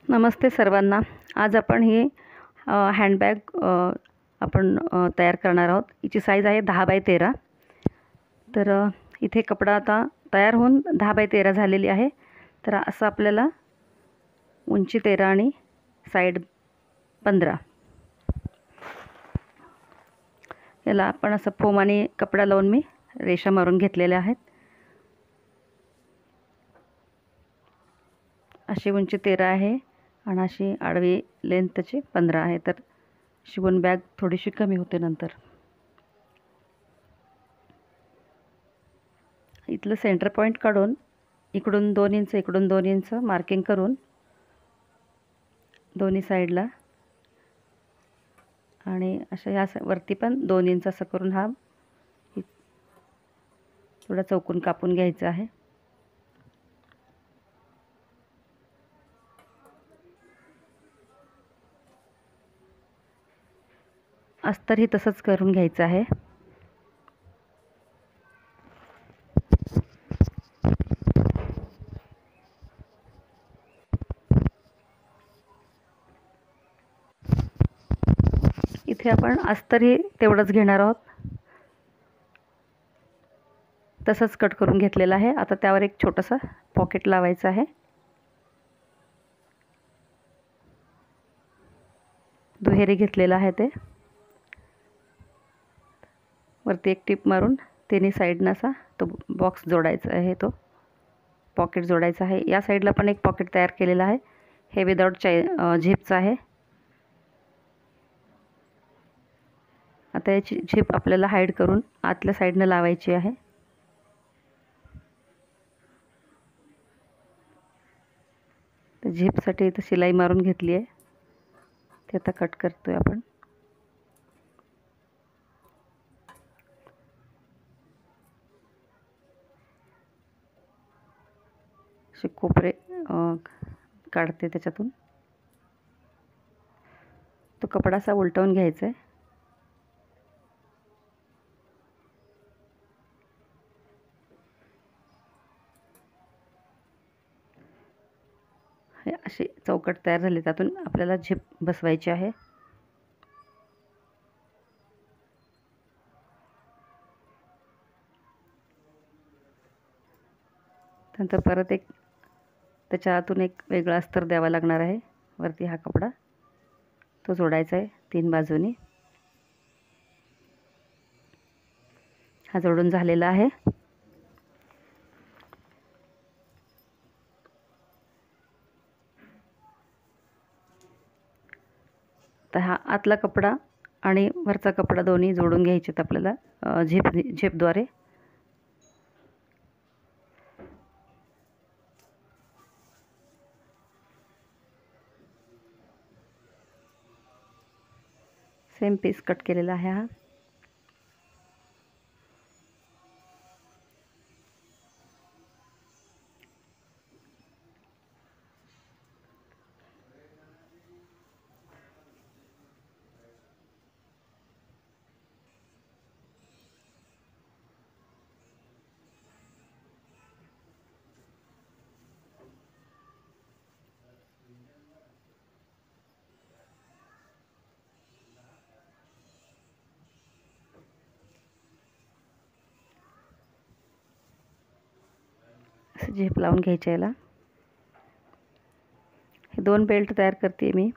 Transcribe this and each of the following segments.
नमस्ते सर्वांना. आज आपण ही हँडबॅग तयार करणार आहोत. हिची साईज आहे 10x13. तर इथे कपडा आता तयार होऊन 10x13 झालेली आहे. तर असं आपल्याला उंची 13 आणि साईड 15. याला आपण असं फोम आणि कपडा लावून मी रेषा मारून घेतलेल्या आहेत. अशी उंची 13 आहे आणि अशी आडवी लेंथ त्याची 15 आहे. तर शिवून बॅग थोडीशी कमी होते नंतर. इथलं सेंटर पॉईंट काढून इकडून 2 इंच इकडून 2 इंच मार्किंग करून दोन्ही साईडला आणि अशा ह्या वरती पण 2 इंच असं करून हा थोडा चौकोन कापून घ्यायचा आहे. अस्तरही तसंच करून घ्यायचं आहे. इथे आपण अस्तरही तेवढंच घेणार आहोत. तसंच कट करून घेतलेलं आहे. आता त्यावर एक छोटंसं पॉकेट लावायचं आहे. दुहेरी घेतलेलं आहे ते. वरती एक टिप मारून तिन्ही साईडनं असा तो बॉक्स जोडायचा आहे, तो पॉकेट जोडायचा आहे. या साईडला पण एक पॉकेट तयार केलेलं आहे. हे विदाउट झिपचं आहे. आता याची झिप आपल्याला हाईड करून आतल्या साईडनं लावायची आहे. तर झिपसाठी इथं शिलाई मारून घेतली आहे. ते आता कट करतोय आपण. असे कोपरे काढते त्याच्यातून. तो कपडा असा उलटवून घ्यायचा आहे. हे अशी चौकट तयार झाली. त्यातून आपल्याला झिप बसवायची आहे. नंतर परत एक त्याच्या आतून एक वेगळा अस्तर द्यावा लागणार आहे. वरती हा कपडा तो जोडायचा आहे 3 बाजूनी. हा जोडून झालेला आहे. तर हा आतला कपडा आणि वरचा कपडा दोन्ही जोडून घ्यायचे आपल्याला झिपद्वारे. सेम पीस कट केलेला आहे हा. झिप लावून घ्यायचे याला. हे 2 बेल्ट तयार करते मी.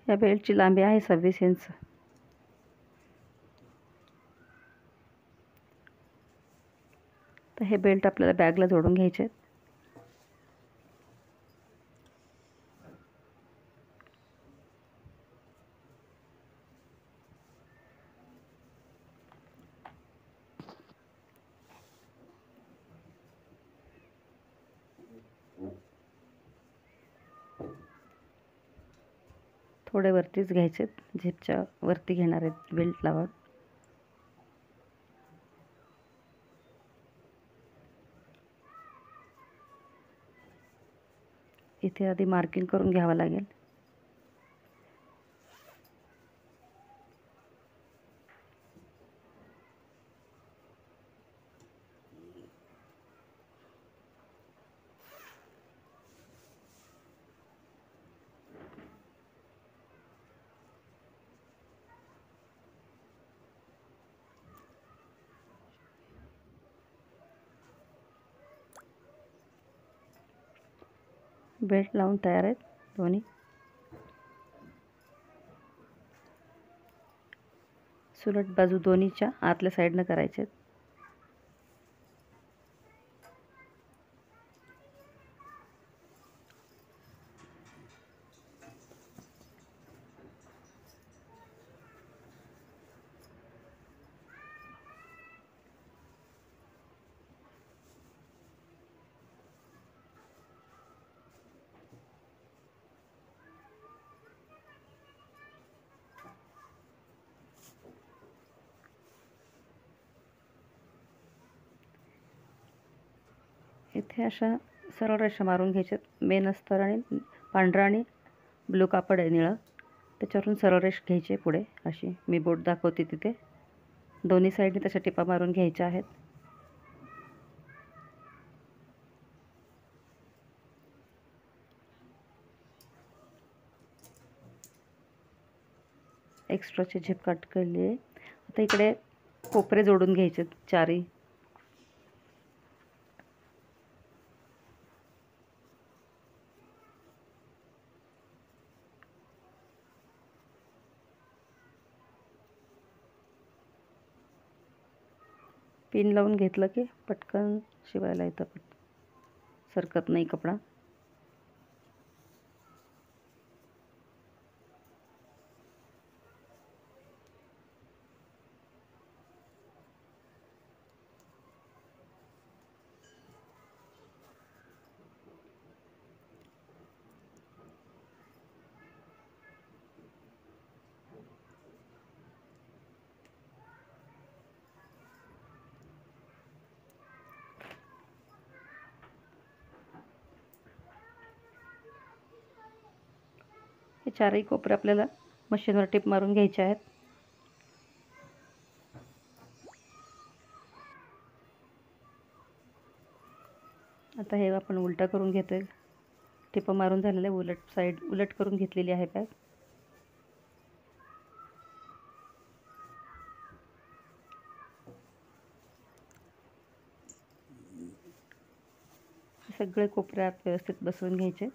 या बेल्टची लांबी आहे 26 इंच. तर हे बेल्ट आपल्याला बॅगला जोडून घ्यायचे आहेत. थोडे वरतीच घ्यायचे, झिपच्या वरती घेणार आहेत बेल्ट लावा. इथे आधी मार्किंग करून घ्यावं लागेल. बेल्ट लावून तयार आहेत दोन्ही. सुलट बाजू दोन्हीच्या आतल्या साईडनं करायचे आहेत. इथे अशा सरळ रेषा मारून घ्यायच्यात. मेन अस्तर आणि पांढरा आणि ब्लू कापड आहे निळं, त्याच्यावरून सरळ रेष घ्यायची पुढे. अशी मी बोट दाखवते तिथे दोन्ही साईडने तशा टिपा मारून घ्यायच्या आहेत. एक्स्ट्राची झिप कट केली आहे. आता इकडे कोपरे जोडून घ्यायचे चारही. पिन लावून घेतलं की पटकन शिवायला येतं, सरकत नाही कपडा. हे चारही कोपरे आपल्याला मशीनवर टिप मारून घ्यायचे आहेत. आता हे आपण उलटा करून घेतोय. टिप मारून झालेले उलट साईड उलट करून घेतलेली आहे बॅग. सगळे कोपऱ्यात व्यवस्थित बसवून घ्यायचे.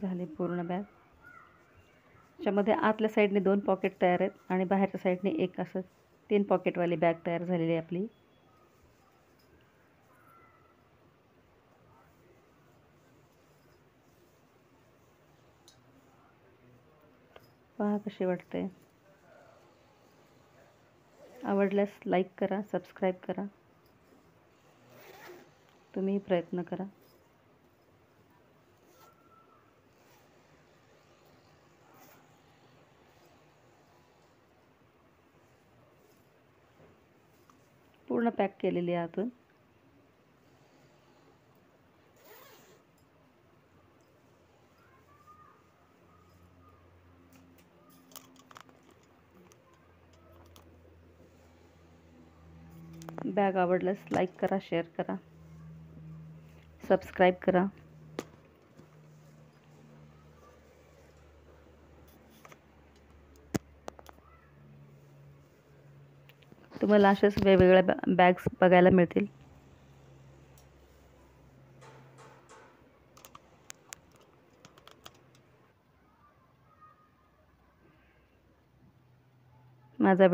झाले पूर्ण बॅग. त्याच्यामध्ये आतल्या साईडने 2 पॉकेट तयार आहेत आणि बाहेरच्या साईडने एक असं 3 पॉकेटवाली बॅग तयार झालेली आहे आपली. पहा कशी वाटते. आवडल्यास लाईक करा, सबस्क्राईब करा. तुम्ही प्रयत्न करा. पूर्ण पॅक केलेली आहे आतून. बॅग आवडल्यास लाईक करा, शेअर करा, सबस्क्राईब करा. तुम्हाला अशाच वेगवेगळ्या बॅग्स बघायला मिळतील. माझा